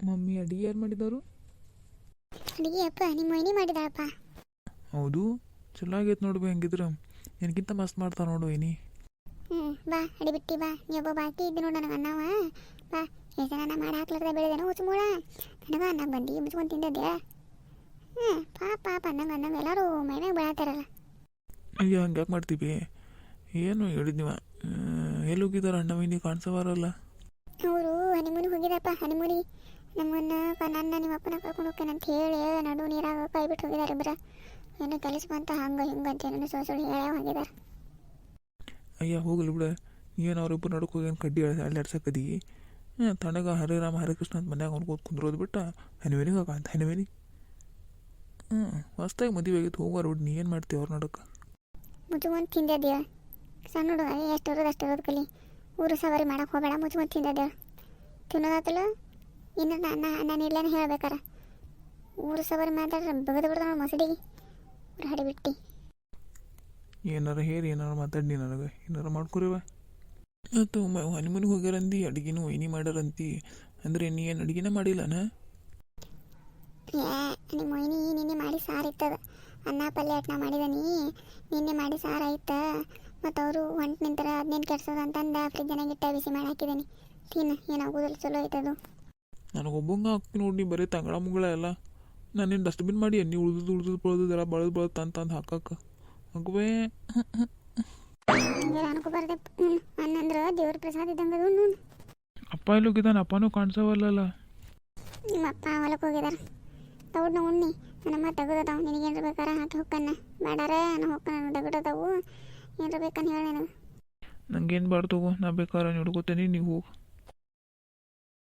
Mummy ಅಡಿಗೆ ಯಾರು ಮಾಡಿದವರು? ಅಡಿಗೆ ಅಪ್ಪ ನಿಮ್ಮ ಮೊಯ್ನಿ ಮಾಡಿದಾಳಪ್ಪ. ಹೌದು, ಚಲೋ ಆಗೈತೆ ನೋಡ್ಬಿ. ಹಂಗಿದ್ರೆ ನನಗಿಂತ ಮಸ್ತ್ ಮಾಡ್ತಾರೆ ನೋಡು ಏನಿ. ಬಾ ಅಡಿ ಬಿಟ್ಟಿ ಬಾ, ನೀವೊಬ್ಬ ಬಾಕಿ ಇದ್ದು ನೋಡು ನನಗೆ ಅನ್ನವ. ಬಾ ಎಷ್ಟು ಜನ ಮಾಡಿ ಹಾಕ್ಲಾರ್ದ ಬೆಳೆದೇನೋ ಉಚ್ಮೂಳ, ನನಗೆ ಅನ್ನ ಬಂದು ಮುಚ್ಕೊಂಡು ತಿಂದದ್ದೆ. ಪಾಪ ಅನ್ನಂಗೆ ಎಲ್ಲರೂ ಮೈಮ್ಯಾಗ ಬೆಳತ್ತಾರಲ್ಲ. ಅಯ್ಯೋ, ಹಂಗೆ ಯಾಕೆ ಮಾಡ್ತೀವಿ? ಏನು ಹೇಳಿದ್ ನೀವು? ಎಲ್ಲಿ ಹೋಗಿದಾರ ಅಣ್ಣ ವೈನಿ ಕಾಣಿಸವಾರಲ್ಲ? ಅವರು ಹನಿಮೂನಿಗೆ ಹೋಗಿದಪ್ಪ. ಹನಿಮೂನಿ ನಮ್ಮನ್ನು ನನ್ನ ನಿಮ್ಮ ಅಪ್ಪನ ಕರ್ಕೊಂಡು ಹೋಗ್ತೇನೆ ಅಂತ ಹೇಳಿ ನಡು ನೀರಾಗ ಕೈ ಬಿಟ್ಟು ಹೋಗಿದ್ದಾರೆ ಇಬ್ಬರ. ಏನೋ ಕೆಲಸ ಬಂತ ಹಂಗೆ ಹಿಂಗೆ ಅಂತ ಏನೋ ಸುಳ್ಳು ಹೇಳ ಹೋಗಿದ್ದಾರೆ. ಅಯ್ಯ ಹೋಗಲಿ ಬಿಡ. ಏನು ಅವ್ರಿಬ್ಬರು ನಡಕ್ಕೆ ಹೋಗಿ ಏನು ಕಡ್ಡಿ ಅಲ್ಲಾಡ್ಸಕ್ಕದಿ? ತಣ್ಣಗ ಹರಿರಾಮ ಹರಿಕೃಷ್ಣ ಅಂತ ಮನ್ಯಾಗ ಅವ್ನು ಕುಂದ್ರೋದು ಬಿಟ್ಟು ಹನಿವೇನಿಗೆ ಕಾಂತ ಹನಿವೇನಿ. ಹೊಸ್ದಾಗಿ ಮದುವೆ ಆಗಿತ್ತು, ಹೋಗೋರು ಬಿಡು. ನೀ ಏನು ಮಾಡ್ತೀವಿ ಅವ್ರು ನಡಕ್ಕೆ? ಮುಚ್ಕೊಂಡು ತಿಂದಿದ್ದೆ ಸಣ್ಣ ಹುಡುಗ, ಎಷ್ಟು ಇರೋದು ಅಷ್ಟು ಇರೋದು ಕಲಿ. ಊರು ಸವಾರಿ ಮಾಡಕ್ಕೆ ಹೋಗಬೇಡ, ಮುಚ್ಕೊಂಡು ತಿಂದಿದ್ದೆ. ತಿನ್ನೋದಾತಲ್ಲ ಇನ್ನು ನಾನು ಇಲ್ಲೇನೆ ಹೇಳ್ಬೇಕಾರ. ಊರು ಸವಾರಿ ಮಾತಾಡ್ರೆ ಬಗದು ಬಿಡ್ದ ನೋಡಿ ಮಸಡಿಗೆ ಊರು ಹಡಿ ಬಿಟ್ಟು. ಏನಾರ ಹೇರಿ ಏನಾರ ಮಾತಾಡಿ ನನಗೆ ಏನಾರ ಮಾಡ್ಕೊರಿವ. ಮತ್ತು ಹನಿಮೂನಿಗೆ ಹೋಗ್ಯಾರಂದು ಅಡುಗೆನೂ ವೈನಿ ಮಾಡ್ಯಾರಂತಿ. ಅಂದರೆ ನೀ ಏನು ಅಡುಗೆನೇ ಮಾಡಿಲ್ಲನ? ನಿಮ್ಮ ಮೊಯ್ನಿ ನಿನ್ನೆ ಮಾಡಿ ಸಾರು ಇತ್ತದ. ಅನ್ನ ಪಲ್ಯ ಅಟ್ನ ಮಾಡಿದನಿ, ನಿನ್ನೆ ಮಾಡಿ ಸಾರು ಆಯ್ತು. ಮತ್ತು ಅವರು ಹೊಂಟು ನಿಂತರ ಅದನ್ನೇನು ಕೆಡ್ಸೋದು ಅಂತಂದು ಫ್ರಿಜ್ಜನಾಗ ಇಟ್ಟ ಬಿಸಿ ಮಾಡಿ ಹಾಕಿದ್ದೀನಿ. ತಿನ್ನು, ಏನಾಗೋದಿಲ್ಲ, ಚಲೋ ಆಯ್ತದು. ನನಗೊಬ್ಬಂಗೆ ಹಾಕಿ ನೋಡಿ, ಬರೀ ತಂಗಳ ಮುಂಗಳ ಎಲ್ಲ. ನಾನೇನು ಡಸ್ಟ್ಬಿನ್ ಮಾಡಿ ಎಣ್ಣೆ ಉಳ್ದು ಎಲ್ಲ ಬಳದು ತಂದು ಹಾಕಕ್ಕೆ ಹೋಗುವೆ. ಅನ್ಕೋಬಾರ್ದೆ. ಅನ್ನಂದ್ರೆ ದೇವ್ರ ಪ್ರಸಾದ ಇದ್ದಂಗೆ ಅದು. ಅಪ್ಪ ಇಲ್ಲಿ ಹೋಗಿದ್ದಾನೆ? ಅಪ್ಪನೂ ಕಾಣಿಸವಲ್ಲ. ನಿಮ್ಮ ಅಪ್ಪ ಹೊಲಕ್ಕೆ ಹೋಗಿದಾರೆ. ತೌಡ್ನ ಉಣ್ಣಿ ನನ್ನಮ್ಮ ತೆಗೆದದಾವು. ನಿನಗೇನ್ರ ಬೇಕಾರೆ ಹಾಕಿ ಹೊಕ್ಕನ್ನ ಬೇಡಾರೆ ನಾನು ಹೊಕ್ಕನ ತೆಗೆದದಾವು. ಏನ್ರ ಬೇಕನ್ನ ಹೇಳಿ ನನಗೆ. ನಂಗೇನು ಬಾರ್ದು, ನಾ ಬೇಕಾರೆ ಹಿಡ್ಕೋತೇನೆ, ನೀವು ಹೋಗಿ.